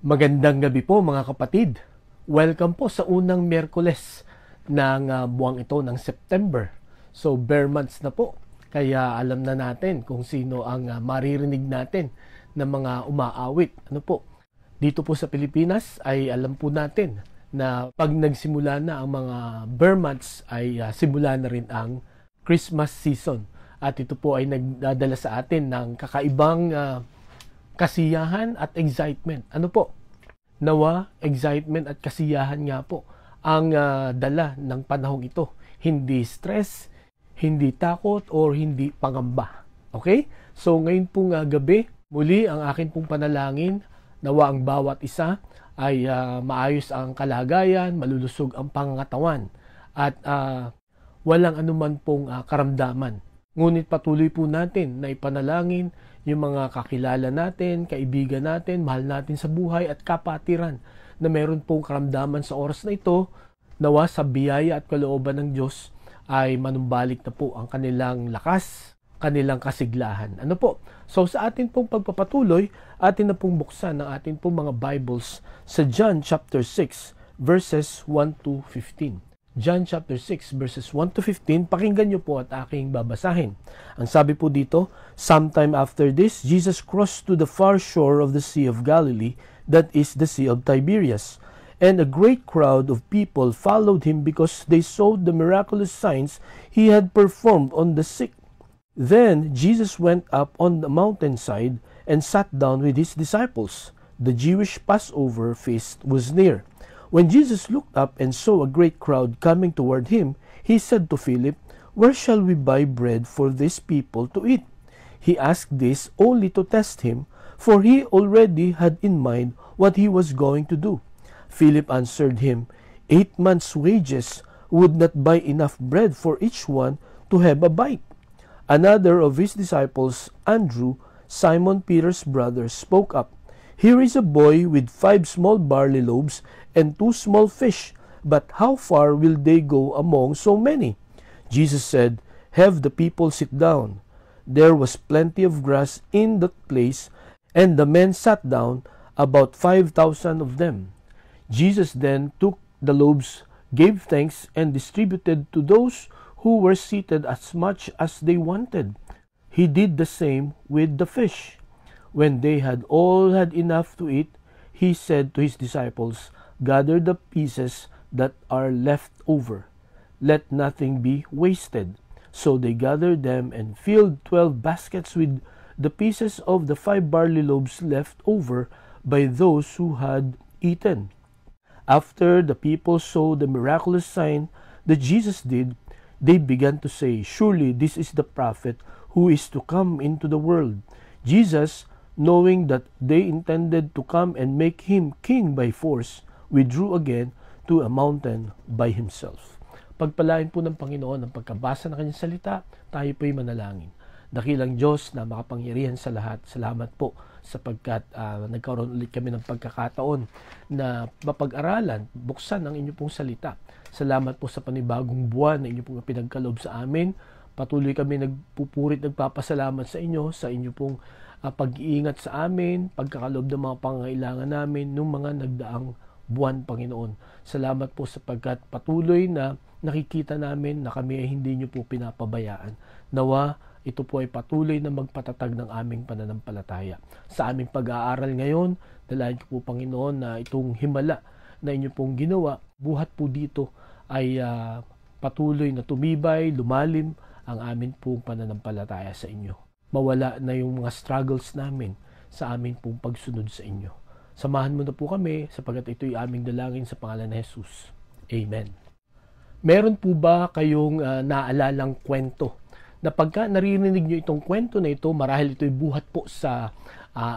Magandang gabi po mga kapatid. Welcome po sa unang Miyerkules ng buwang ito ng September. So bare months na po. Kaya alam na natin kung sino ang maririnig natin ng mga umaawit. Ano po? Dito po sa Pilipinas ay alam po natin na pag nagsimula na ang mga bare months ay simula na rin ang Christmas season. At ito po ay nagdadala sa atin ng kakaibang kasiyahan at excitement. Ano po? Nawa, excitement at kasiyahan nga po ang dala ng panahong ito. Hindi stress, hindi takot, or hindi pangamba. Okay? So ngayon pong gabi, muli ang akin pong panalangin, nawa ang bawat isa ay maayos ang kalagayan, malulusog ang pangangatawan, at walang anuman pong karamdaman. Ngunit patuloy po natin na ipanalangin yung mga kakilala natin, kaibigan natin, mahal natin sa buhay at kapatiran na meron pong karamdaman sa oras na ito. Nawa sa biyaya at kalooban ng Diyos ay manumbalik na po ang kanilang lakas, kanilang kasiglahan. Ano po? So sa atin pong pagpapatuloy, atin na pong buksan ang atin pong mga Bibles sa John chapter 6 verses 1 to 15. John chapter 6 verses 1 to 15, pakinggan niyo po at aking babasahin. Ang sabi po dito, sometime after this, Jesus crossed to the far shore of the Sea of Galilee, that is the Sea of Tiberias. And a great crowd of people followed him because they saw the miraculous signs he had performed on the sick. Then Jesus went up on the mountainside and sat down with his disciples. The Jewish Passover feast was near. When Jesus looked up and saw a great crowd coming toward him, he said to Philip, "Where shall we buy bread for these people to eat?" He asked this only to test him, for he already had in mind what he was going to do. Philip answered him, 8 months' wages would not buy enough bread for each one to have a bite. Another of his disciples, Andrew, Simon Peter's brother, spoke up, "Here is a boy with 5 small barley loaves and 2 small fish, but how far will they go among so many?" Jesus said, "Have the people sit down." There was plenty of grass in that place, and the men sat down, about 5,000 of them. Jesus then took the loaves, gave thanks, and distributed to those who were seated as much as they wanted. He did the same with the fish. When they had all had enough to eat, he said to his disciples, "Gather the pieces that are left over. Let nothing be wasted." So they gathered them and filled 12 baskets with the pieces of the 5 barley loaves left over by those who had eaten. After the people saw the miraculous sign that Jesus did, they began to say, "Surely this is the prophet who is to come into the world." Jesus, knowing that they intended to come and make him king by force, withdrew again to a mountain by himself. Pagpalain po ng Panginoon ang pagkabasa ng kanyang salita, tayo po'y manalangin. Dakilang Diyos na makapangyarihan sa lahat, salamat po sapagkat nagkaroon ulit kami ng pagkakataon na mapag-aralan, buksan ang inyong pong salita. Salamat po sa panibagong buwan na inyong pong pinagkaloob sa amin. Patuloy kami nagpupurit, nagpapasalamat sa inyo pong pag-iingat sa amin, pagkakaloob ng mga pangangailangan namin nung mga nagdaang buwan, Panginoon. Salamat po sapagkat patuloy na nakikita namin na kami ay hindi niyo po pinapabayaan. Nawa, ito po ay patuloy na magpatatag ng aming pananampalataya. Sa aming pag-aaral ngayon, dalayan ko po, Panginoon, na itong himala na inyo pong ginawa, buhat po dito ay patuloy na tumibay, lumalim ang amin pong pananampalataya sa inyo. Mawala na yung mga struggles namin sa amin pong pagsunod sa inyo. Samahan mo na po kami sapagkat ito'y aming dalangin sa pangalan ni Jesus. Amen. Meron po ba kayong naalalang kwento na pagka naririnig nyo itong kwento na ito, marahil ito'y buhat po sa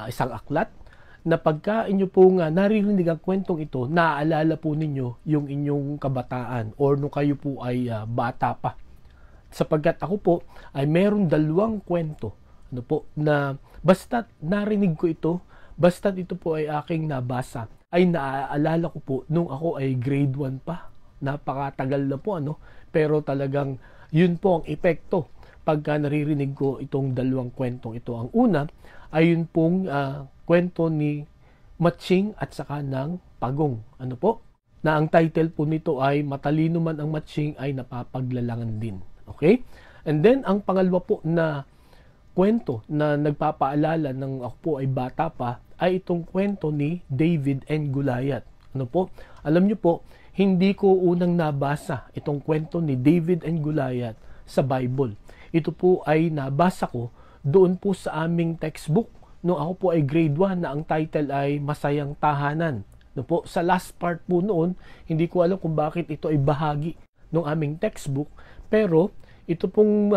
isang aklat, na pagka inyo pong naririnig ang kwentong ito, naaalala po ninyo yung inyong kabataan or nung kayo po ay bata pa. Sapagkat ako po ay meron 2 kwento na basta't narinig ko ito, basta't ito po ay aking nabasa, ay naaalala ko po nung ako ay grade 1 pa. Napakatagal na po, pero talagang yun po ang epekto pagka naririnig ko itong 2 kwentong ito. Ang una ay yun pong kwento ni Matching at saka ng Pagong. Ano po? Na ang title po nito ay Matalino man ang matching ay napapaglalangan din. Okay? And then, ang pangalawa po na kwento na nagpapaalala ng ako po ay bata pa ay itong kwento ni David and Goliath. Ano po? Alam niyo po, hindi ko unang nabasa itong kwento ni David and Goliath sa Bible. Ito po ay nabasa ko doon po sa aming textbook no ako po ay grade 1 na ang title ay Masayang Tahanan. No po, sa last part po noon, hindi ko alam kung bakit ito ay bahagi ng aming textbook, pero ito pong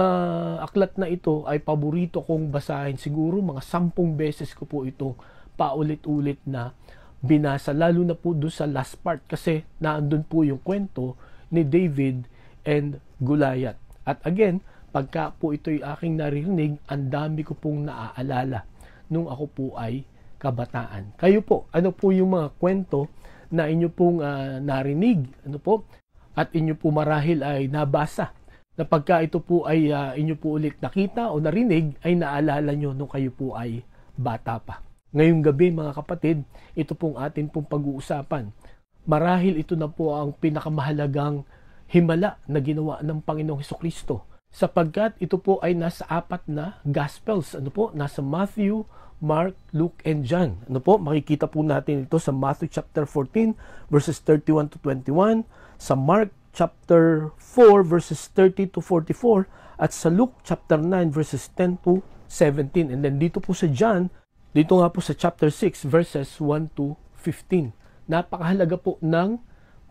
aklat na ito ay paborito kong basahin. Siguro mga 10 beses ko po ito paulit-ulit na binasa, lalo na po doon sa last part kasi naandun po yung kwento ni David and Goliath. At again, pagka po ito'y aking naririnig, ang dami ko pong naaalala nung ako po ay kabataan. Kayo po, ano po yung mga kwento na inyo pong narinig, ano po, at inyo po marahil ay nabasa, na pagka ito po ay inyo po ulit nakita o narinig, ay naalala nyo nung kayo po ay bata pa. Ngayong gabi mga kapatid, ito pong atin pong pag-uusapan. Marahil ito na po ang pinakamahalagang himala na ginawa ng Panginoong Hesukristo, sapagkat ito po ay nasa 4 na Gospels. Ano po? Nasa Matthew, Mark, Luke, and John. Ano po? Makikita po natin ito sa Matthew chapter 14 verses 31 to 21, sa Mark chapter 4 verses 30 to 44, at sa Luke chapter 9 verses 10 to 17. And then dito po sa John, dito nga po sa chapter 6 verses 1 to 15. Napakahalaga po ng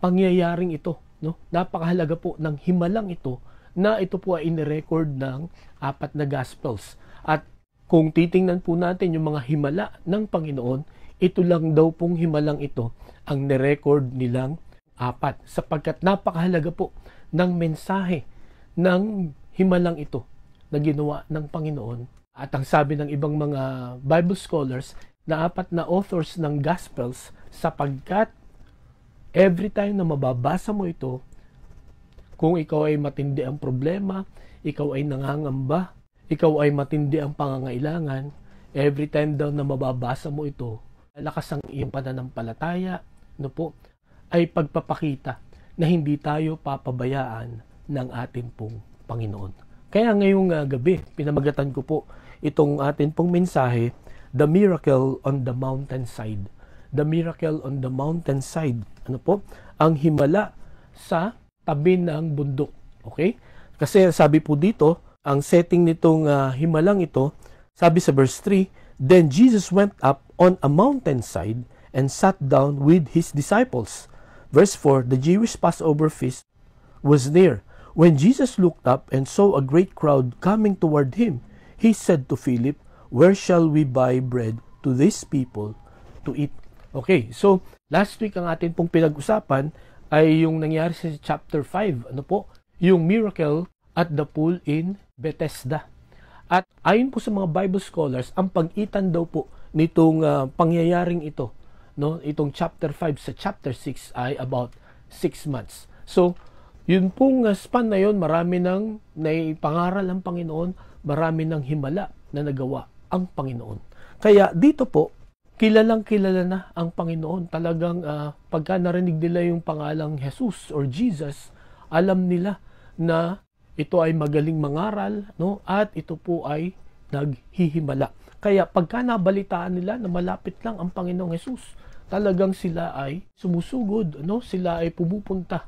pangyayaring ito, no? Napakahalaga po ng himalang ito na ito po ay inirecord ng 4 na Gospels. At kung titingnan po natin yung mga himala ng Panginoon, ito lang daw pong himalang ito ang nirecord nilang 4, sapagkat napakahalaga po ng mensahe ng himalang ito na ginawa ng Panginoon. At ang sabi ng ibang mga Bible scholars na 4 na authors ng Gospels, sapagkat every time na mababasa mo ito, kung ikaw ay matindi ang problema, ikaw ay nangangamba, ikaw ay matindi ang pangangailangan, every time daw na mababasa mo ito, lakas ang iyong pananampalataya, no po, ay pagpapakita na hindi tayo papabayaan ng atin pong Panginoon. Kaya ngayong gabi, pinamagatan ko po itong atin pong mensahe, The Miracle on the Mountainside. The Miracle on the Mountainside. Ano po? Ang himala sa tabi ng bundok. Okay? Kasi sabi po dito, ang setting nitong himalang ito, sabi sa verse 3, Then Jesus went up on a mountainside and sat down with his disciples. Verse 4, the Jewish Passover feast was near. When Jesus looked up and saw a great crowd coming toward him, he said to Philip, Where shall we buy bread to these people to eat? Okay, so last week ang atin pong pinag-usapan ay yung nangyari sa chapter 5. Ano po? Yung miracle at the pool in Bethesda. At ayon po sa mga Bible scholars, ang pagitan daw po nitong pangyayaring ito, no, itong chapter 5 sa chapter 6 ay about 6 months. So, yun pong span na yun, marami nang naipangaral ang Panginoon, marami nang himala na nagawa ang Panginoon. Kaya dito po, kilalang kilala na ang Panginoon. Talagang pagka narinig nila yung pangalang Jesus or Jesus, alam nila na ito ay magaling mangaral, no? At ito po ay naghihimala. Kaya pagka nabalitaan nila na malapit lang ang Panginoong Jesus, talagang sila ay sumusugod, no? Sila ay pumupunta,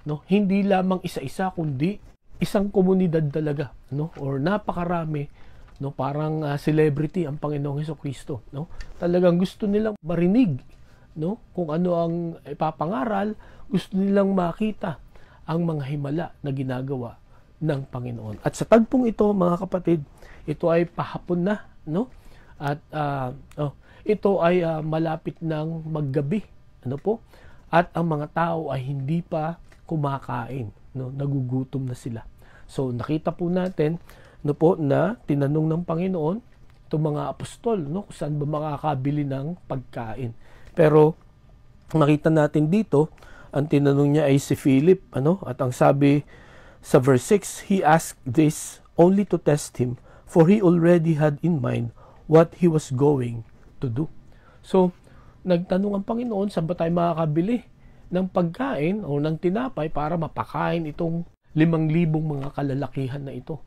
no? Hindi lamang isa-isa kundi isang komunidad talaga, no? Or napakarami, no? Parang celebrity ang Panginoong Hesukristo, no? Talagang gusto nilang marinig, no? Kung ano ang ipapangaral, gusto nilang makita ang mga himala na ginagawa ng Panginoon. At sa tagpong ito, mga kapatid, ito ay pahapon na, no? At ito ay malapit ng maggabi, ano po? At ang mga tao ay hindi pa kumakain, no? Nagugutom na sila. So nakita po natin, no po, na tinanong ng Panginoon itong mga apostol, no, kung saan ba makakabili ng pagkain. Pero nakita natin dito, ang tinanong niya ay si Philip, ano? At ang sabi sa verse 6, he asked this only to test him, for he already had in mind what he was going to do. So, nagtanong ang Panginoon, saan ba tayo makakabili ng pagkain o ng tinapay para mapakain itong 5,000 mga kalalakihan na ito.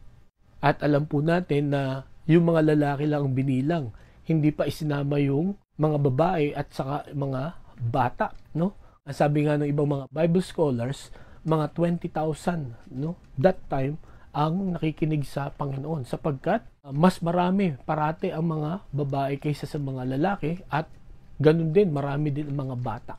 At alam po natin na yung mga lalaki lang ang binilang, hindi pa isinama yung mga babae at saka mga bata, no? Ang sabi nga ng ibang mga Bible scholars, mga 20,000, no? That time ang nakikinig sa Panginoon sapagkat mas marami parati ang mga babae kaysa sa mga lalaki at ganun din, marami din ang mga bata.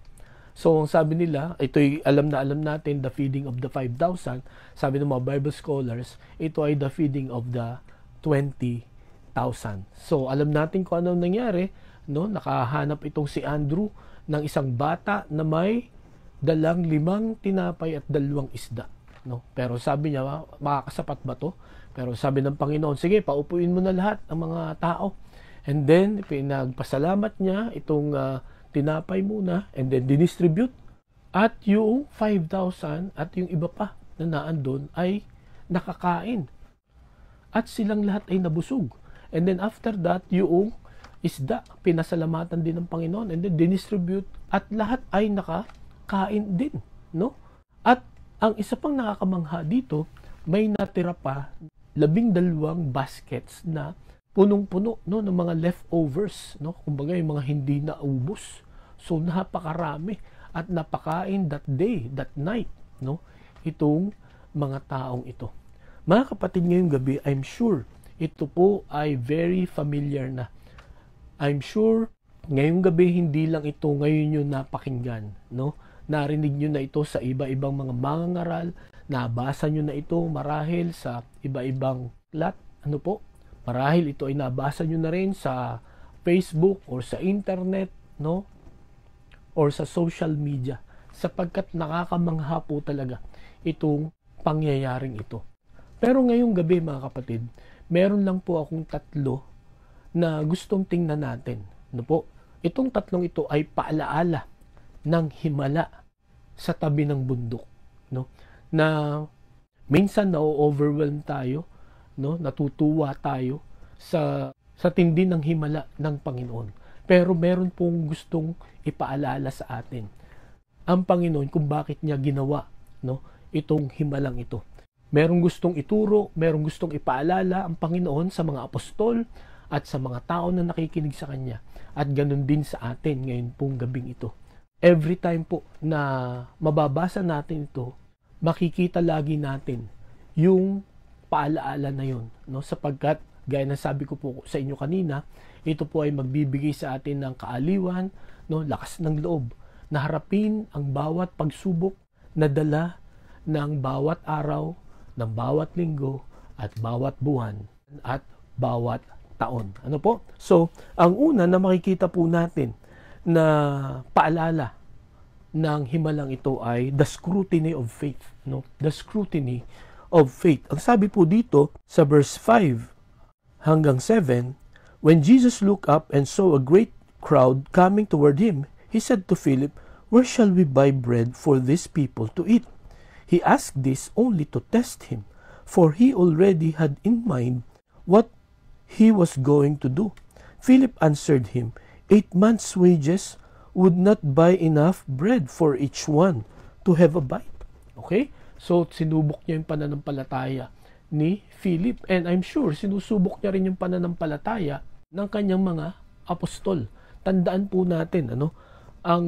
So, ang sabi nila, ito'y alam natin, the feeding of the 5,000. Sabi ng mga Bible scholars, ito ay the feeding of the 20,000. So, alam natin kung ano nangyari, no? Nakahanap itong si Andrew ng isang bata na may dalang 5 tinapay at 2 isda. No? Pero sabi niya, makakasapat ba to? Pero sabi ng Panginoon, sige, paupuin mo na lahat ang mga tao. And then, pinagpasalamat niya itong tinapay muna and then dinistribute. At yung 5,000 at yung iba pa na naandun ay nakakain. At silang lahat ay nabusog. And then after that, yung isda, pinasalamatan din ng Panginoon and then dinistribute at lahat ay nakakain din. No? At ang isa pang nakakamangha dito, may natira pa 12 baskets na punong-puno, no, ng mga leftovers, no? Kumbaga yung mga hindi naubos. So napakarami at napakain that day, that night, no? Itong mga taong ito. Mga kapatid, ngayong gabi, I'm sure ito po ay very familiar na. I'm sure ngayong gabi hindi lang ito ngayon yung napakinggan, no? Narinig nyo na ito sa iba-ibang mga mangangaral, nabasa nyo na ito marahil sa iba-ibang plat, ano po? Marahil ito ay nabasa nyo na rin sa Facebook or sa internet, no? Or sa social media, sapagkat nakakamangha po talaga itong pangyayaring ito. Pero ngayong gabi, mga kapatid, meron lang po akong 3 na gustong tingnan natin. Ano po? Itong 3 ito ay paalaala ng himala sa tabi ng bundok, no? Na minsan na-overwhelm tayo, no? Natutuwa tayo sa tindi ng himala ng Panginoon. Pero meron pong gustong ipaalala sa atin ang Panginoon kung bakit niya ginawa, no, itong himalang ito. Merong gustong ituro, merong gustong ipaalala ang Panginoon sa mga apostol at sa mga tao na nakikinig sa Kanya. At ganun din sa atin ngayon pong gabing ito. Every time po na mababasa natin ito, makikita lagi natin yung paalaala na yun, no? Sapagkat, gaya ng sabi ko po sa inyo kanina, ito po ay magbibigay sa atin ng kaaliwan, no? Lakas ng loob, na harapin ang bawat pagsubok na dala ng bawat araw, ng bawat linggo, at bawat buwan, at bawat taon. Ano po? So, ang una na makikita po natin na paalala ng himalang ito ay the scrutiny of faith, no? The scrutiny of faith. Ang sabi po dito sa verse 5 hanggang 7, when Jesus looked up and saw a great crowd coming toward him, he said to Philip, "Where shall we buy bread for these people to eat?" He asked this only to test him, for he already had in mind what he was going to do. Philip answered him, 8 months' wages would not buy enough bread for each one to have a bite. Okay? So, sinubok niya yung pananampalataya ni Philip. And I'm sure, sinusubok niya rin yung pananampalataya ng kanyang mga apostol. Tandaan po natin, ano, ang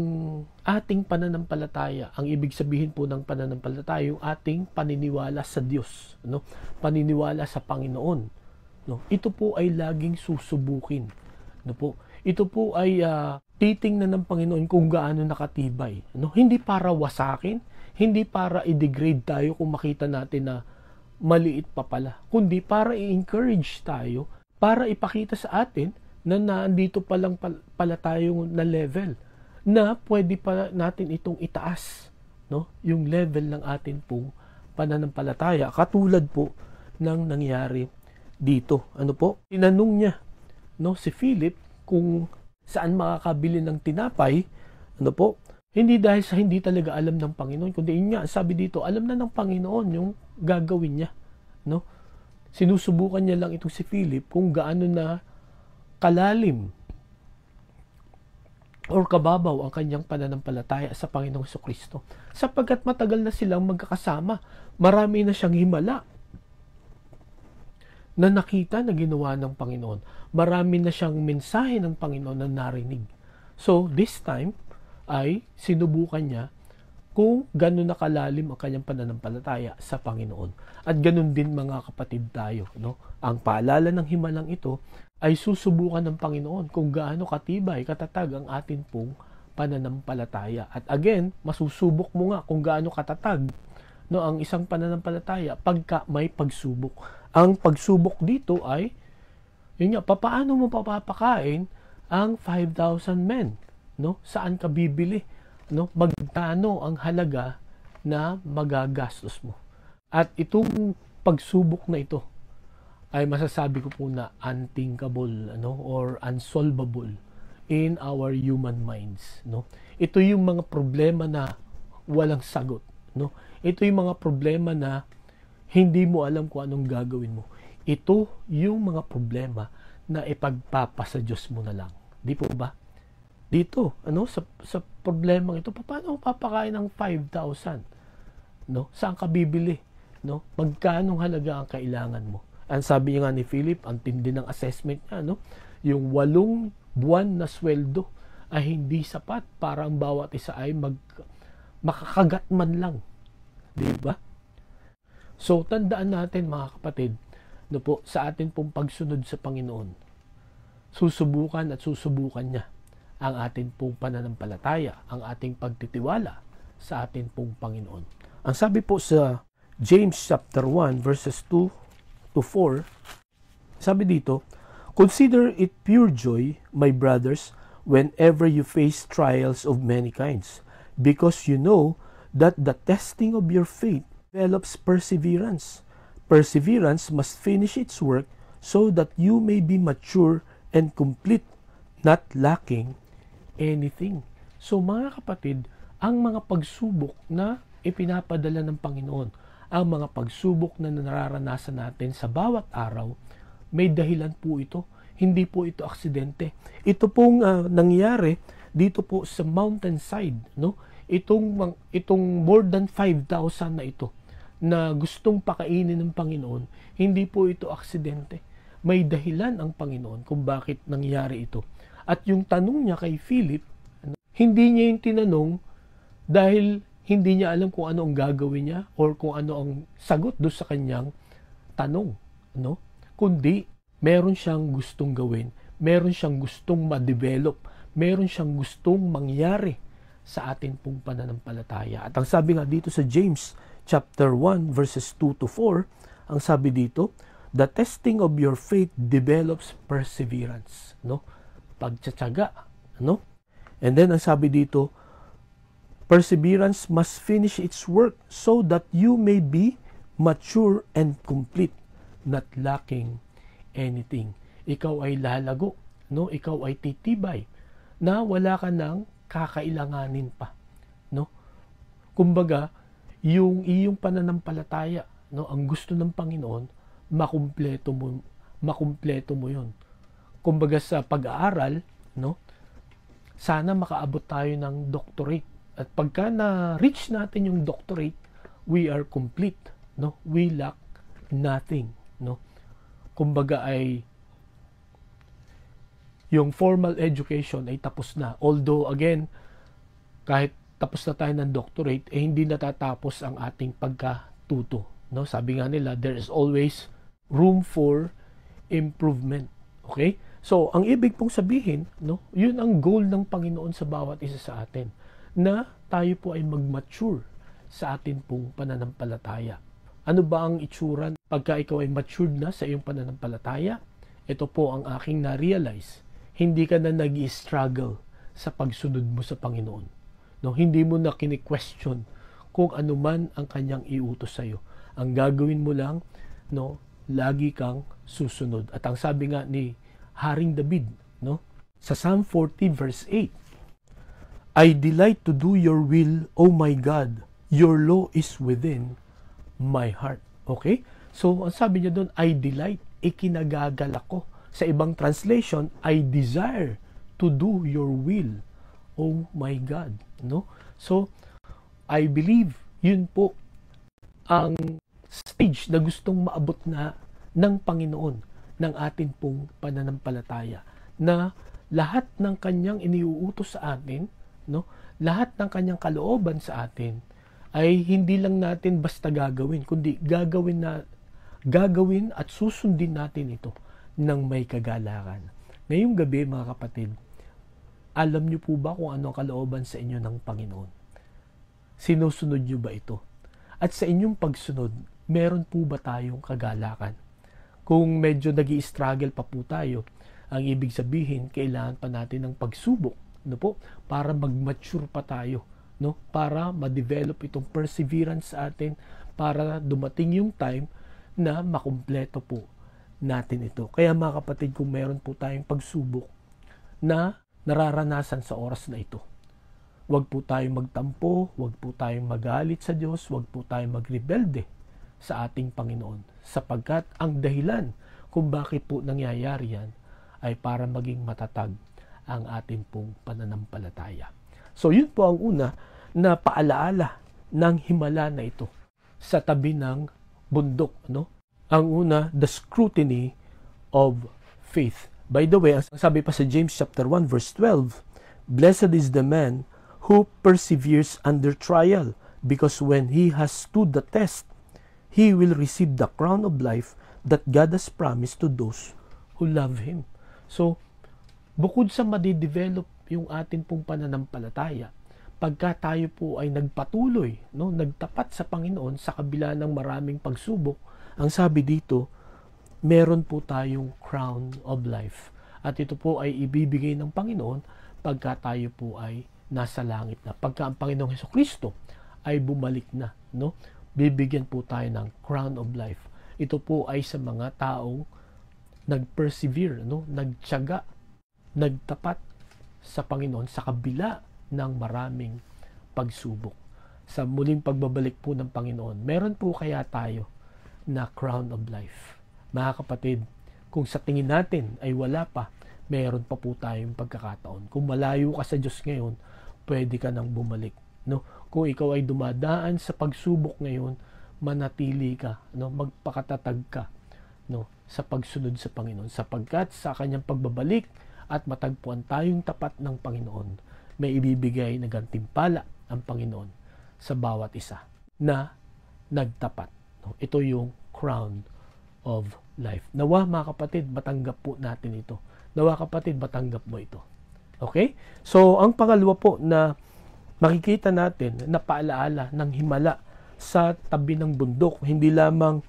ating pananampalataya, ang ibig sabihin po ng pananampalataya, yung ating paniniwala sa Diyos, ano, paniniwala sa Panginoon. No? Ito po ay laging susubukin. Ano po? Ito po ay titingnan ng Panginoon kung gaano nakatibay. No? Hindi para wasakin, hindi para i-degrade tayo kung makita natin na maliit pa pala, kundi para i-encourage tayo, para ipakita sa atin na nandito pa lang pala tayo na level, na pwede pa natin itong itaas, no? Yung level ng atin pong pananampalataya, katulad po ng nangyari dito. Ano po? Tinanong niya, no, si Philip kung saan makakabili ng tinapay, ano po? Hindi dahil sa hindi talaga alam ng Panginoon, kundi yun nga, sabi dito, alam na ng Panginoon yung gagawin niya, no? Sinusubukan niya lang itong si Philip kung gaano na kalalim or kababaw ang kanyang pananampalataya sa Panginoong Kristo. Sapagkat matagal na silang magkakasama, marami na siyang himala na nakita na ginawa ng Panginoon. Marami na siyang mensahe ng Panginoon na narinig. So, this time ay sinubukan niya kung gano'n nakalalim ang kanyang pananampalataya sa Panginoon. At gano'n din mga kapatid tayo. No? Ang paalala ng himalang ito ay susubukan ng Panginoon kung gaano katibay, katatag ang atin pong pananampalataya. At again, masusubok mo nga kung gaano katatag ang isang pananampalataya pagka may pagsubok. Ang pagsubok dito ay, yun nga, papaano mo papapakain ang 5,000 men? No? Saan ka bibili? No? Magkano ang halaga na magagastos mo? At itong pagsubok na ito ay masasabi ko po na unthinkable or unsolvable in our human minds. No? Ito yung mga problema na walang sagot. No? Ito yung mga problema na hindi mo alam kung anong gagawin mo. Ito yung mga problema na ipagpapasa Diyos mo na lang. Di po ba? Dito, sa problema ito, paano papakain ng 5,000? No? Saan ka bibili? No? Magkano halaga ang kailangan mo? Ang sabi niya nga ni Philip, ang tindi ng assessment niya, yung 8 buwan na sweldo ay hindi sapat para ang bawat isa ay makakagat man lang. Di ba? So, tandaan natin mga kapatid, sa atin pong pagsunod sa Panginoon, susubukan at susubukan niya ang atin pong pananampalataya, ang ating pagtitiwala sa atin pong Panginoon. Ang sabi po sa James chapter 1 verses 2 to 4, sabi dito, "Consider it pure joy, my brothers, whenever you face trials of many kinds, because you know that the testing of your faith develops perseverance. Perseverance must finish its work so that you may be mature and complete, not lacking anything." So mga kapatid, ang mga pagsubok na ipinapadala ng Panginoon, ang mga pagsubok na nararanasan natin sa bawat araw, may dahilan po ito. Hindi po ito aksidente. Ito pong nangyari dito po sa mountainside, no? Itong more than 5,000 na ito na gustong pakainin ng Panginoon, hindi po ito aksidente. May dahilan ang Panginoon kung bakit nangyari ito. At yung tanong niya kay Philip, hindi niya yung tinanong dahil hindi niya alam kung ano ang gagawin niya or kung ano ang sagot doon sa kanyang tanong. No? Kundi, meron siyang gustong gawin, meron siyang gustong ma-develop, meron siyang gustong mangyari sa atin pong pananampalataya. At ang sabi nga dito sa James chapter 1 verses 2 to 4, ang sabi dito, "The testing of your faith develops perseverance." No? Pagtsatsaga. No? And then ang sabi dito, "Perseverance must finish its work so that you may be mature and complete, not lacking anything." Ikaw ay lalago, no? Ikaw ay titibay na wala ka nang kakailanganin pa, no? Kumbaga, yung iyong pananampalataya, no, ang gusto ng Panginoon, makumpleto mo 'yon. Kumbaga sa pag-aaral, no? Sana makaabot tayo ng doctorate. At pagka na-reach natin yung doctorate, we are complete, no? We lack nothing, no? Kumbaga ay yung formal education ay tapos na. Although again, kahit tapos na tayo ng doctorate, hindi natatapos ang ating pagkatuto, no? Sabi nga nila, there is always room for improvement. Okay? So, ang ibig pong sabihin, no? Yun ang goal ng Panginoon sa bawat isa sa atin, na tayo po ay mag-mature sa atin pong pananampalataya. Ano ba ang itsura pagka ikaw ay matured na sa iyong pananampalataya? Ito po ang aking na-realize. Hindi ka na nag-i-struggle sa pagsunod mo sa Panginoon. No? Hindi mo na kini-question kung ano man ang kanyang iutos sa iyo. Ang gagawin mo lang, no, lagi kang susunod. At ang sabi nga ni Haring David, no, sa Psalm 40 verse 8, "I delight to do your will, O my God. Your law is within my heart." Okay? So, ang sabi niya doon, I delight, ikinagagalak ko. Sa ibang translation, I desire to do your will, Oh my God, no? So, I believe yun po ang stage na gustong maabot na ng Panginoon ng atin pong pananampalataya, na lahat ng kanyang iniuutos sa atin, no? Lahat ng kanyang kalooban sa atin ay hindi lang natin basta gagawin, kundi gagawin at susundin natin ito ng may kagalakan. Ngayong gabi, mga kapatid, alam niyo po ba kung ano ang kalooban sa inyo ng Panginoon? Sinusunod niyo ba ito? At sa inyong pagsunod, meron po ba tayong kagalakan? Kung medyo nag-i-struggle pa po tayo, ang ibig sabihin, kailangan pa natin ng pagsubok, no po, para mag-mature pa tayo, no? Para ma-develop itong perseverance sa atin, para dumating yung time na makumpleto po natin ito. Kaya mga kapatid, kung meron po tayong pagsubok na nararanasan sa oras na ito, huwag po tayong magtampo, huwag po tayong magalit sa Diyos, huwag po tayong magrebelde sa ating Panginoon, sapagkat ang dahilan kung bakit po nangyayari yan ay para maging matatag ang ating pong pananampalataya. So yun po ang una na paalaala ng himala na ito sa tabi ng bundok, no? Ang una, the scrutiny of faith. By the way, ang sabi pa sa James chapter 1 verse 12, blessed is the man who perseveres under trial, because when he has stood the test, he will receive the crown of life that God has promised to those who love Him. So, bukod sa madidevelop yung atin pong pananampalataya, pagka tayo po ay nagpatuloy, no, nagtapat sa Panginoon sa kabila ng maraming pagsubok, ang sabi dito, meron po tayong crown of life. At ito po ay ibibigay ng Panginoon pagka tayo po ay nasa langit na. Pagka ang Panginoong Hesukristo ay bumalik na, no? Bibigyan po tayo ng crown of life. Ito po ay sa mga taong nag-persevere, no? Nagtiyaga, nagtapat sa Panginoon sa kabila ng maraming pagsubok. Sa muling pagbabalik po ng Panginoon, meron po kaya tayo na crown of life. Mga kapatid, kung sa tingin natin ay wala pa, meron pa po tayong pagkakataon. Kung malayo ka sa Diyos ngayon, pwede ka nang bumalik, no? Kung ikaw ay dumadaan sa pagsubok ngayon, manatili ka, no? Magpakatatag ka, no? Sa pagsunod sa Panginoon, sapagkat sa kanyang pagbabalik at matagpuan tayong tapat ng Panginoon, may ibibigay na gantimpala ang Panginoon sa bawat isa na nagtapat, no? Ito yung crown of life. Nawa mga kapatid, matanggap po natin ito. Nawa kapatid, matanggap mo ito. Okay? So, ang pangalawa po na makikita natin na paalaala ng himala sa tabi ng bundok, hindi lamang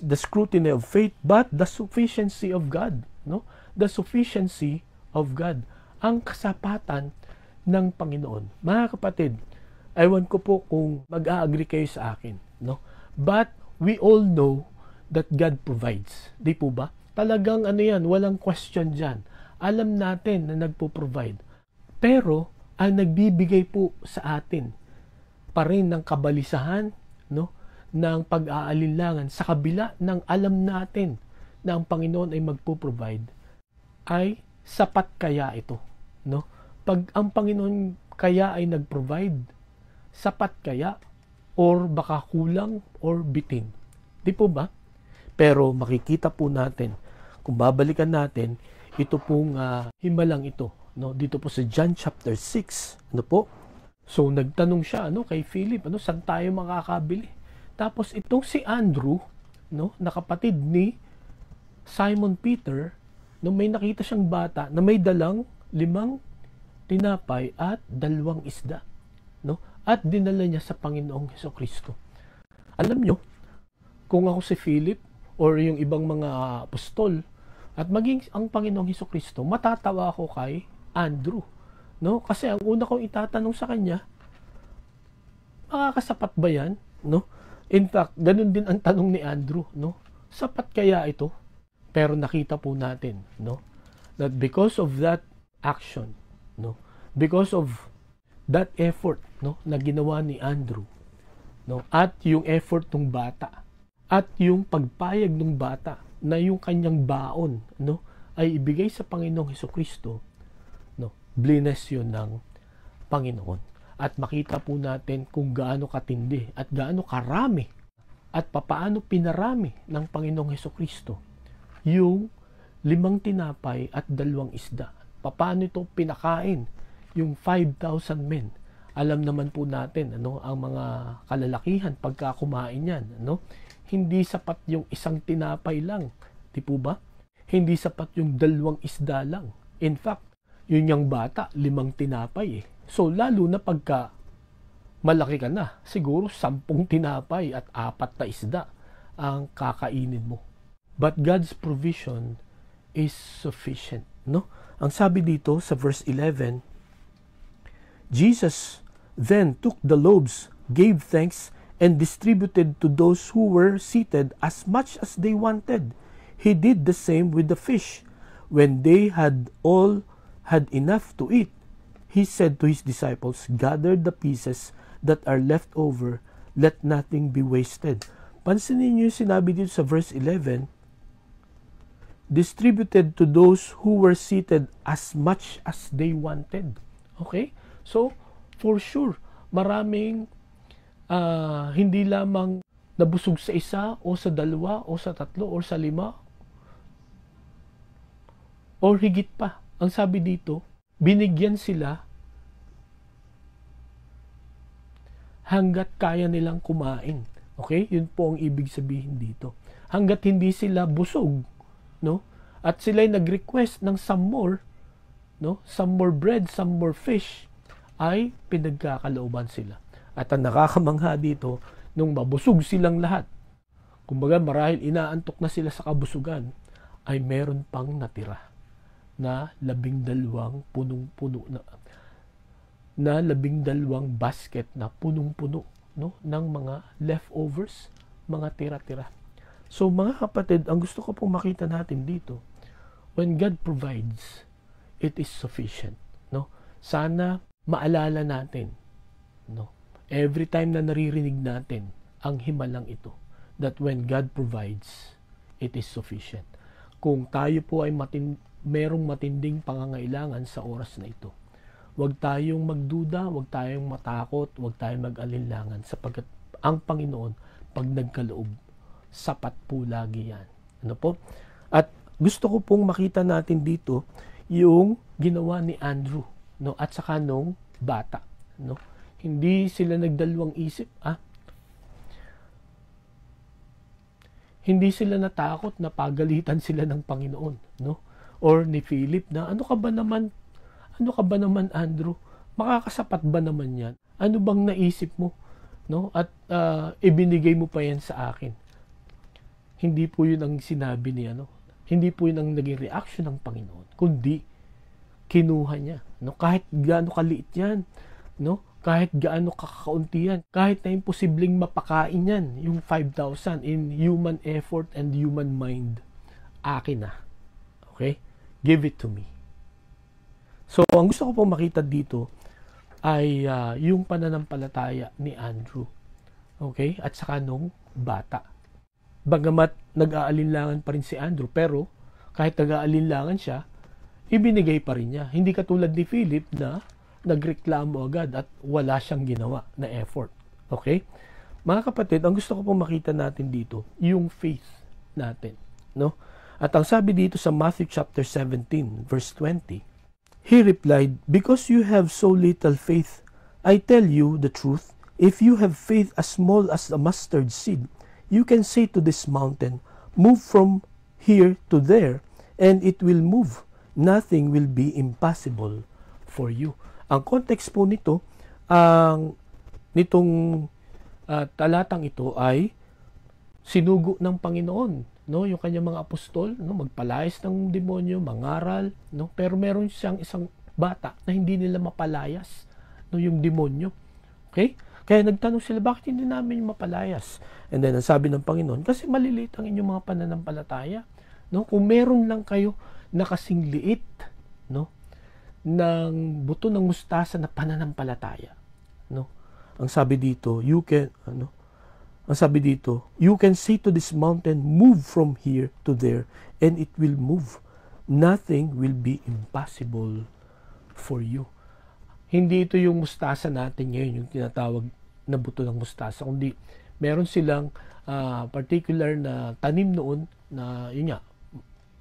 the scrutiny of faith, but the sufficiency of God. No? The sufficiency of God. Ang kasapatan ng Panginoon. Mga kapatid, ewan ko po kung mag-a-agree kayo sa akin. No? But we all know that God provides. Di po ba? Talagang ano yan, walang question dyan. Alam natin na nagpo-provide. Pero, ang nagbibigay po sa atin pa rin ng kabalisahan, no, ng pag-aalinlangan sa kabila ng alam natin na ang Panginoon ay magpo-provide, ay sapat kaya ito, no? Pag ang Panginoon kaya ay nag-provide, sapat kaya or baka kulang or bitin. Di po ba? Pero makikita po natin, kung babalikan natin, ito pong himalang ito, no? Dito po sa John chapter 6, ano po? So nagtanong siya, ano, kay Philip, ano, saan tayo makakabili? Tapos itong si Andrew, no, na kapatid ni Simon Peter, no, may nakita siyang bata na may dalang 5 tinapay at 2 isda, no? At dinala niya sa Panginoong Hesukristo. Alam nyo, kung ako si Philip or yung ibang mga apostol at maging ang Panginoong Hesukristo, matatawa ako kay Andrew, no? Kasi ang una kong itatanong sa kanya, makakasapat ba yan, no? In fact, ganun din ang tanong ni Andrew, no? Sapat kaya ito? Pero nakita po natin, no, that because of that action, no, because of that effort, no, na ginawa ni Andrew, no, at yung effort ng bata, at yung pagpayag ng bata na yung kanyang baon, no, ay ibigay sa Panginoong Hesukristo, no, blines yun ng Panginoon. At makita po natin kung gaano katindi at gaano karami at papaano pinarami ng Panginoong Hesukristo yung 5 tinapay at 2 isda. Papaano ito pinakain yung 5,000 men. Alam naman po natin ang mga kalalakihan pagka kumain yan. Hindi sapat yung 1 tinapay lang. Di po ba? Hindi sapat yung 2 isda lang. In fact, yun yung bata, 5 tinapay eh. So, lalo na pagka malaki ka na, siguro 10 tinapay at 4 na isda ang kakainin mo. But God's provision is sufficient. Ang sabi dito sa verse 11, Jesus then took the loaves, gave thanks, and distributed to those who were seated as much as they wanted. He did the same with the fish. When they had all had enough to eat, he said to his disciples, "Gather the pieces that are left over, let nothing be wasted." Pansinin niyo yung sinabi dito sa verse 11, distributed to those who were seated as much as they wanted. Okay? So, for sure, maraming hindi lamang nabusog sa 1 o sa 2 o sa 3 o sa 5 or higit pa. Ang sabi dito, binigyan sila hanggat kaya nilang kumain. Okay? Yun po ang ibig sabihin dito. Hanggat hindi sila busog, at sila'y nag-request ng some more bread, some more fish, ay pinagkakalooban sila. At ang nakakamangha dito, nung mabusog silang lahat, kumbaga marahil inaantok na sila sa kabusugan, ay meron pang natira na 12 punong-puno na 12 basket na punong-puno ng mga leftovers, mga tira-tira. So mga kapatid, ang gusto ko pong makita natin dito, when God provides, it is sufficient. Sana maalala natin, every time na naririnig natin ang himalang ito, that when God provides, it is sufficient. Kung tayo po ay merong matinding pangangailangan sa oras na ito, huwag tayong magduda, huwag tayong matakot, huwag tayong mag-alinlangan, sapagkat ang Panginoon, pag nagkaloob, sapat po lagi yan. At gusto ko pong makita natin dito yung ginawa ni Andrew, at saka nung bata. Hindi sila nagdalawang isip. Hindi sila natakot na pagalitan sila ng Panginoon, or ni Philip na ano ka ba naman Andrew? Makakasapat ba naman yan? Ano bang naisip mo? At ibinigay mo pa yan sa akin. Hindi po yun ang sinabi niya. Hindi po yun ang naging reaction ng Panginoon. Kundi, kinuha niya. Kahit gaano kaliit yan. Kahit gaano kakaunti yan. Kahit na imposibleng mapakain yan. Yung 5,000 in human effort and human mind. Akin na. Okay? Give it to me. So, ang gusto ko pong makita dito ay yung pananampalataya ni Andrew. Okay? At saka nung bata. Bagamat nag-aalinlangan pa rin si Andrew, pero kahit nag-aalinlangan siya, ibinigay pa rin niya. Hindi katulad ni Philip na nagreklamo agad at wala siyang ginawa na effort. Okay? Mga kapatid, ang gusto ko pong makita natin dito, yung faith natin. At ang sabi dito sa Matthew chapter 17, verse 20, he replied, "Because you have so little faith, I tell you the truth, if you have faith as small as a mustard seed, you can say to this mountain, move from here to there, and it will move. Nothing will be impossible for you." Ang context po nito, nitong talatang ito ay sinugo ng Panginoon. Yung kanyang mga apostol, magpalayas ng demonyo, mangaral, pero meron siyang isang bata na hindi nila mapalayas, yung demonyo. Okay? Kaya nagtanong sila, bakit hindi namin mapalayas? And then, ang sabi ng Panginoon, kasi maliliit ang inyong mga pananampalataya. Kung meron lang kayo na kasing liit, ng buto ng mustasa na pananampalataya. Ang sabi dito, you can say to this mountain, move from here to there, and it will move. Nothing will be impossible for you. Hindi ito yung mustasa natin ngayon, yung tinatawag na buto ng mustasa, kundi meron silang particular na tanim noon na yun nga,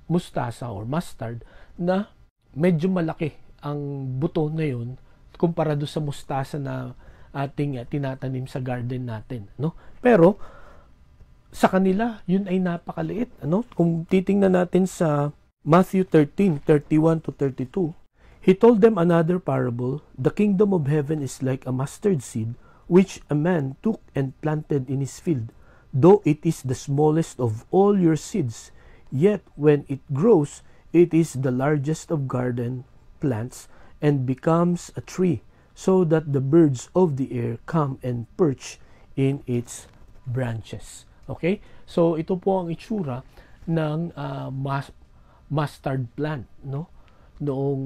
mustasa or mustard, na medyo malaki ang buto na yun kumpara do sa mustasa na ating tinatanim sa garden natin, no? Pero sa kanila, yun ay napakaliit, ano? Kung titingnan natin sa Matthew 13:31 to 32, he told them another parable. The kingdom of heaven is like a mustard seed, which a man took and planted in his field. Though it is the smallest of all your seeds, yet when it grows, it is the largest of garden plants and becomes a tree, so that the birds of the air come and perch in its branches. Okay? So, ito po ang itsura ng mustard plant, no? Noong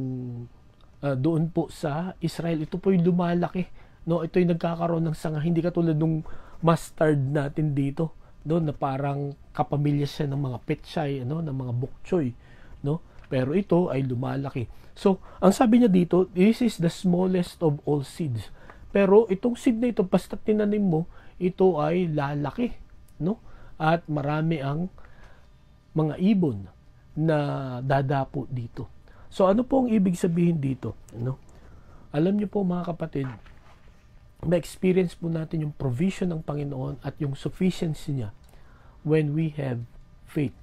doon po sa Israel, ito po yung lumalaki, no? Ito yung nagkakaroon ng sanga, hindi katulad ng mustard natin dito, doon na parang kapamilya siya ng mga pechay, ano, ng mga bok choy, no? Pero ito ay lumalaki. So, ang sabi niya dito, this is the smallest of all seeds. Pero itong seed na ito, basta tinanim mo, ito ay lalaki, no? At marami ang mga ibon na dadapo dito. So, ano po ang ibig sabihin dito? No? Alam niyo po mga kapatid, ma-experience po natin yung provision ng Panginoon at yung sufficiency niya when we have faith.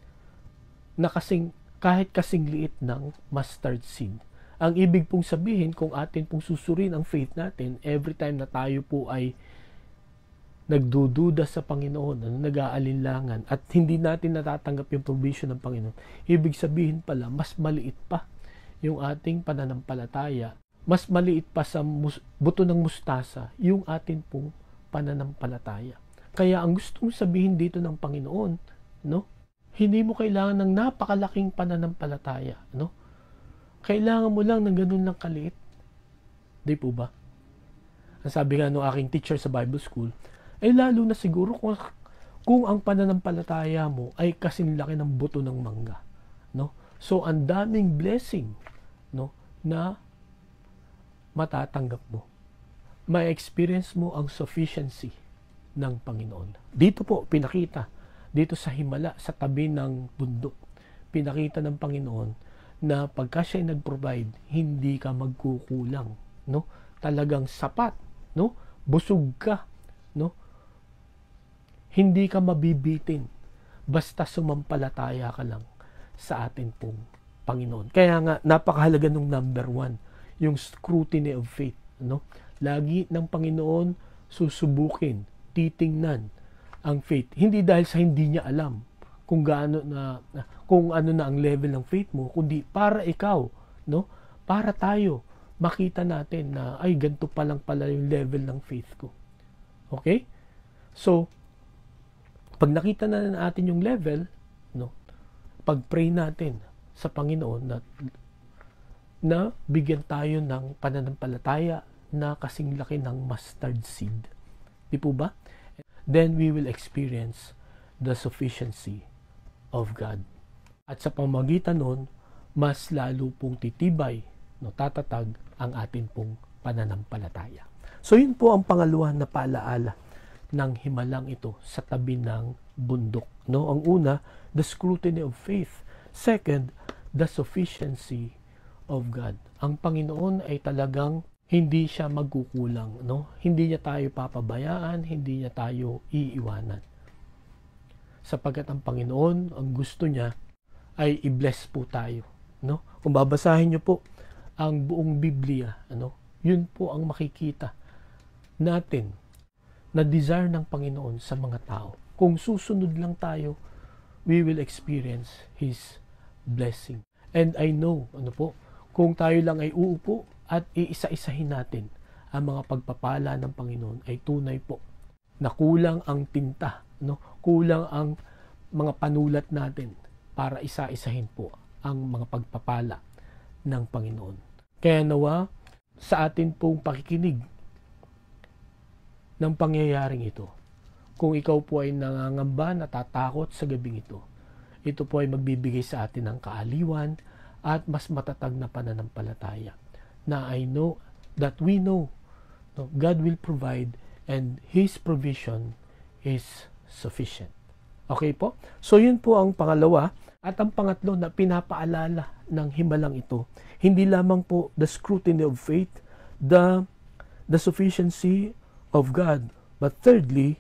Na kahit kasing liit ng mustard seed. Ang ibig pong sabihin, kung atin pong susurin ang faith natin, every time na tayo po ay nagdududa sa Panginoon, nag-aalinlangan, at hindi natin natatanggap yung provision ng Panginoon, ibig sabihin pala, mas maliit pa yung ating pananampalataya, mas maliit pa sa buto ng mustasa yung atin pong pananampalataya. Kaya ang gusto mong sabihin dito ng Panginoon, no? Hindi mo kailangan ng napakalaking pananampalataya, no? Kailangan mo lang ng ganun lang kaliit. Di po ba? Ang sabi nga ng aking teacher sa Bible School, ay lalo na siguro kung ang pananampalataya mo ay kasing laki ng buto ng mangga, no? So ang daming blessing, no, na matatanggap mo. Ma-experience mo ang sufficiency ng Panginoon. Dito po pinakita, dito sa himala, sa tabi ng bundok, pinakita ng Panginoon na pagka siya nag-provide, hindi ka magkukulang, no? Talagang sapat, no? Busog ka, no? Hindi ka mabibitin basta sumampalataya ka lang sa atin pong Panginoon. Kaya nga, napakahalaga nung number 1, yung scrutiny of faith, no? Lagi ng Panginoon susubukin, titingnan ang faith. Hindi dahil sa hindi niya alam kung ano na ang level ng faith mo, kundi para ikaw, no? Para tayo makita natin na ay ganito pa lang pala yung level ng faith ko. Okay? So, pag nakita na natin yung level, no? Pag-pray natin sa Panginoon na bigyan tayo ng pananampalataya na kasing laki ng mustard seed. Di po ba? Then we will experience the sufficiency of God. At sa pamamagitan nun, mas lalo pong titibay, no, tatatag ang atin pong pananampalataya. So yun po ang pangalawa na paalaala ng himalang ito sa tabi ng bundok. No? Ang una, the scrutiny of faith. Second, the sufficiency of God. Ang Panginoon ay talagang hindi siya magkukulang, no? Hindi niya tayo papabayaan, hindi niya tayo iiwanan. Sapagkat ang Panginoon, ang gusto niya ay i-bless po tayo, no? Kung babasahin niyo po ang buong Biblia, ano? Yun po ang makikita natin na desire ng Panginoon sa mga tao. Kung susunod lang tayo, we will experience His blessing. And I know, kung tayo lang ay uupo at iisa-isahin natin ang mga pagpapala ng Panginoon, ay tunay po na kulang ang tinta, no? Kulang ang mga panulat natin para isa-isahin po ang mga pagpapala ng Panginoon. Kaya nawa sa atin pong pakikinig ng pangyayaring ito, kung ikaw po ay nangangamba, natatakot sa gabing ito po ay magbibigay sa atin ng kaaliwan at mas matatag na pananampalataya na I know that we know, no, God will provide and His provision is sufficient. Okay po? So yun po ang pangalawa. At ang pangatlo na pinapaalala ng himalang ito, hindi lamang po the scrutiny of faith, the sufficiency of God, but thirdly,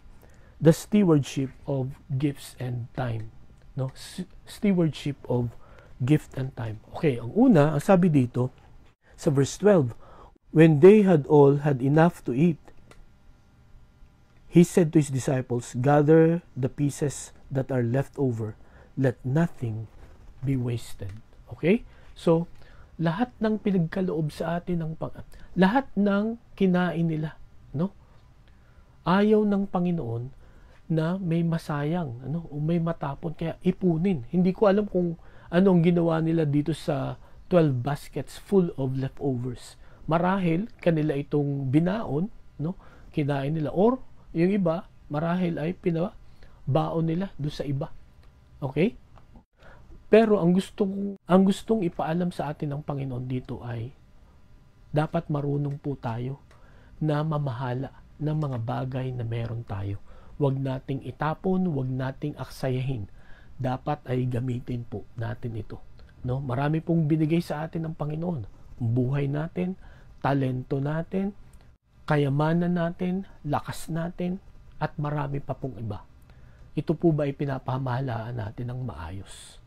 the stewardship of gifts and time. No? Stewardship of gift and time. Okay, ang una, ang sabi dito, sa verse 12, when they had all had enough to eat, He said to His disciples, gather the pieces that are left over, let nothing be wasted. Okay? So, lahat ng pinagkaloob sa atin lahat ng kinain nila, no? Ayaw ng Panginoon na may masayang, o may matapon, kaya ipunin. Hindi ko alam kung anong ginawa nila dito sa 12 baskets full of leftovers. Marahil kanila itong binaon, no? Kinain nila, or yung iba marahil ay baon nila doon sa iba. Okay? Pero ang gustong ipaalam sa atin ng Panginoon dito ay dapat marunong po tayo na mamahala ng mga bagay na meron tayo. Huwag nating itapon, huwag nating aksayahin. Dapat ay gamitin po natin ito. No? Marami pong binigay sa atin ng Panginoon. Buhay natin, talento natin, kayamanan natin, lakas natin, at marami pa pong iba. Ito po ba ay pinapamahalaan natin ng maayos?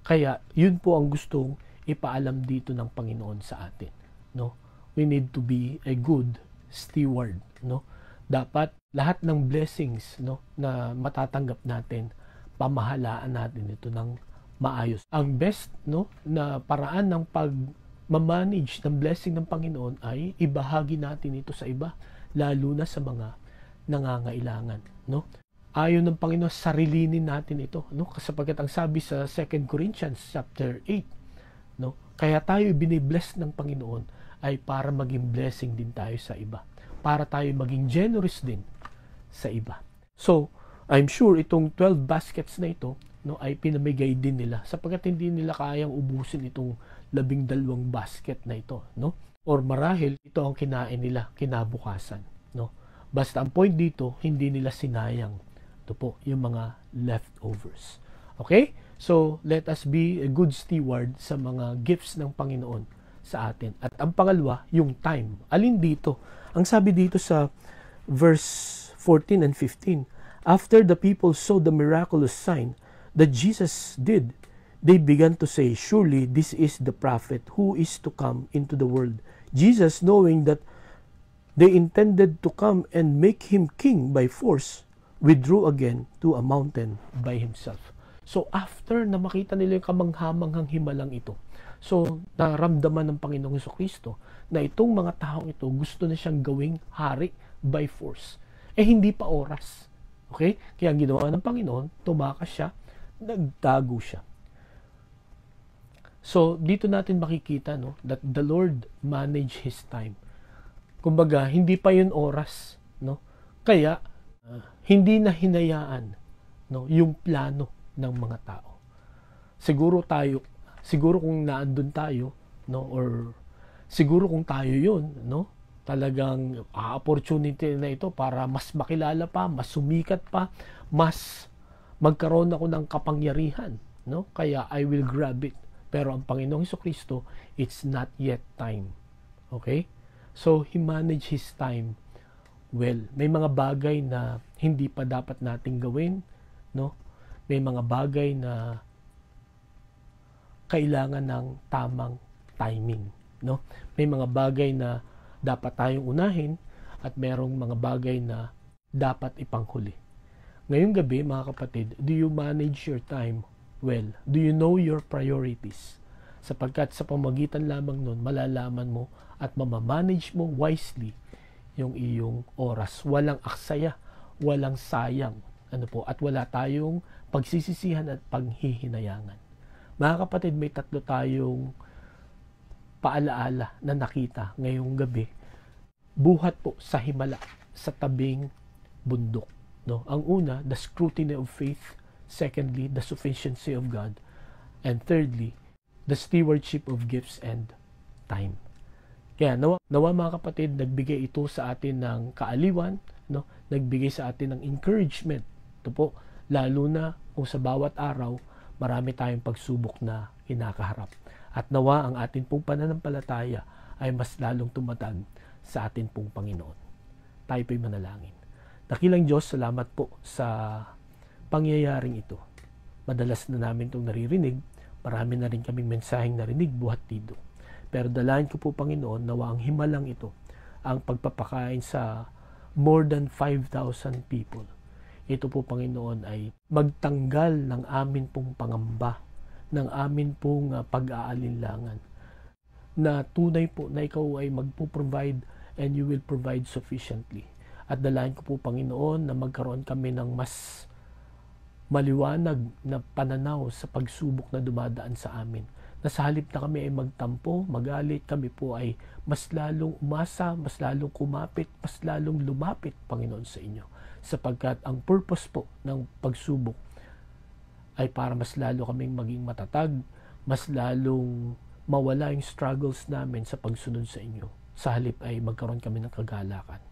Kaya, yun po ang gustong ipaalam dito ng Panginoon sa atin. No? We need to be a good steward. No? Dapat lahat ng blessings, no, na matatanggap natin, pamahalaan natin ito ng maayos. Ang best, no, na paraan ng pag-manage ng blessing ng Panginoon ay ibahagi natin ito sa iba, lalo na sa mga nangangailangan. No? Ayon ng Panginoon, sarilinin natin ito, no? Sapagkat ang sabi sa 2 Corinthians chapter 8, no? Kaya tayo binibless ng Panginoon ay para maging blessing din tayo sa iba. Para tayo maging generous din sa iba. So, I'm sure itong 12 baskets na ito, no, ay pinamigay din nila sapagkat hindi nila kayang ubusin itong 12 basket na ito, no? Or marahil ito ang kinain nila kinabukasan, no? Basta ang point dito, hindi nila sinayang. Ito po, yung mga leftovers. Okay? So, let us be a good steward sa mga gifts ng Panginoon sa atin. At ang pangalawa, yung time. Alin dito? Ang sabi dito sa verse 14 and 15, after the people saw the miraculous sign that Jesus did, they began to say, surely this is the prophet who is to come into the world. Jesus, knowing that they intended to come and make him king by force, withdrew again to a mountain by himself. So after na makita nila yung kamanghamanghang himalang ito, so naramdaman ng Panginoong Jesucristo na itong mga taong ito gusto na siyang gawing hari by force. Hindi pa oras. Okay? Kaya ang ginawa ng Panginoon, tumakas siya, nagtago siya. So dito natin makikita, no, that the Lord managed His time. Kumbaga, hindi pa yun oras, no? Kaya hindi na hinayaan, no, yung plano ng mga tao. Siguro kung naandun tayo, no, or siguro kung tayo yun, no, talagang opportunity na ito para mas makilala pa, mas sumikat pa, mas magkaroon ako ng kapangyarihan, no? Kaya I will grab it. Pero ang Panginoong Jesucristo, it's not yet time. Okay? So He managed His time well. May mga bagay na hindi pa dapat nating gawin, no? May mga bagay na kailangan ng tamang timing, no? May mga bagay na dapat tayong unahin at merong mga bagay na dapat ipanghuli. Ngayong gabi, mga kapatid, do you manage your time well? Do you know your priorities? Sapagkat sa pamagitan lamang nun, malalaman mo at mamamanage mo wisely yung iyong oras. Walang aksaya, walang sayang, at wala tayong pagsisisihan at paghihinayangan. Mga kapatid, may tatlo tayong paalaala na nakita ngayong gabi. Buhat po sa himala, sa tabing bundok. No? Ang una, the scrutiny of faith. Secondly, the sufficiency of God. And thirdly, the stewardship of gifts and time. Kaya nawa mga kapatid, nagbigay ito sa atin ng kaaliwan, no? Nagbigay sa atin ng encouragement. Ito po, lalo na kung sa bawat araw, marami tayong pagsubok na kinakaharap. At nawa ang atin pong pananampalataya ay mas lalong tumatag sa atin pong Panginoon. Tayo po'y manalangin. Dakilang Diyos, salamat po sa pangyayaring ito. Madalas na namin itong naririnig. Marami na rin kaming mensaheng narinig buhat dito. Pero dalayan ko po, Panginoon, nawa ang himalang ito, ang pagpapakain sa more than 5,000 people. Ito po, Panginoon, ay magtanggal ng amin pong pangamba, ng amin pong pag-aalinlangan, na tunay po na ikaw ay magpo-provide and you will provide sufficiently. At dalayan ko po, Panginoon, na magkaroon kami ng mas maliwanag na pananaw sa pagsubok na dumadaan sa amin. Na sa halip na kami ay magtampo, magalit, kami po ay mas lalong umasa, mas lalong kumapit, mas lalong lumapit, Panginoon, sa inyo. Sapagkat ang purpose po ng pagsubok ay para mas lalo kaming maging matatag, mas lalong mawala yung struggles namin sa pagsunod sa inyo. Sa halip ay magkaroon kami ng kagalakan.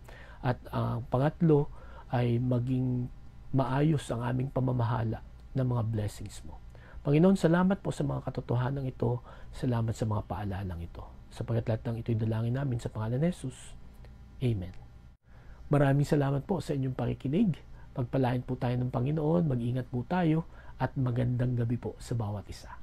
At ang pangatlo ay maging maayos ang aming pamamahala ng mga blessings mo. Panginoon, salamat po sa mga katotohanan ito. Salamat sa mga paalalang ito. Sapagkat lahat ng ito'y dalangin namin sa pangalan ni Jesus. Amen. Maraming salamat po sa inyong pakikinig. Pagpalain po tayo ng Panginoon, mag-ingat po tayo, at magandang gabi po sa bawat isa.